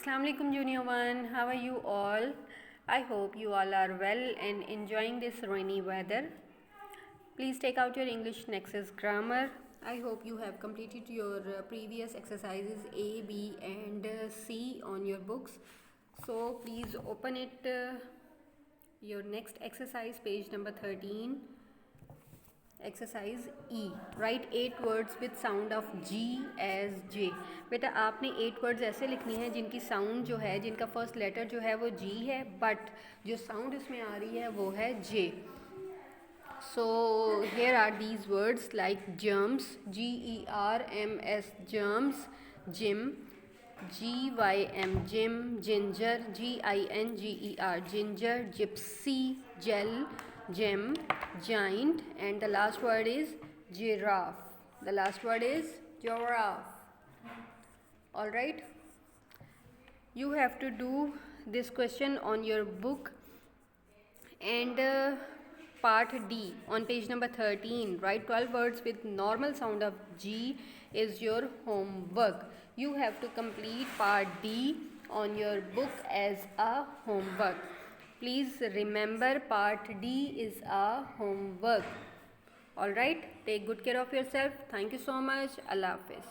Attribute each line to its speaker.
Speaker 1: Assalamu alaikum junior one, how are you all? I hope you all are well and enjoying this rainy weather. Please take out your English Nexus grammar. I hope you have completed your previous exercises A, B and C on your books. So please open it, your next exercise, page number 13. Exercise E, write 8 words with sound of G as J. बेटा आपने 8 words ऐसे लिखनी है जिनकी sound जो है, जिनका first letter जो है वो जी है, बट जो साउंड इसमें आ रही है वो है J. So here are these words like germs, GERMS germs, gym, GYM gym, ginger, GINGER ginger, gypsy, gel, gem, giant, and the last word is giraffe. The last word is giraffe. All right, you have to do this question on your book, and part D on page number 13. Write 12 words with normal sound of G is your homework. You have to complete part D on your book as a homework. Please remember, part D is a homework. Alright, take good care of yourself. Thank you so much. Allah Hafiz.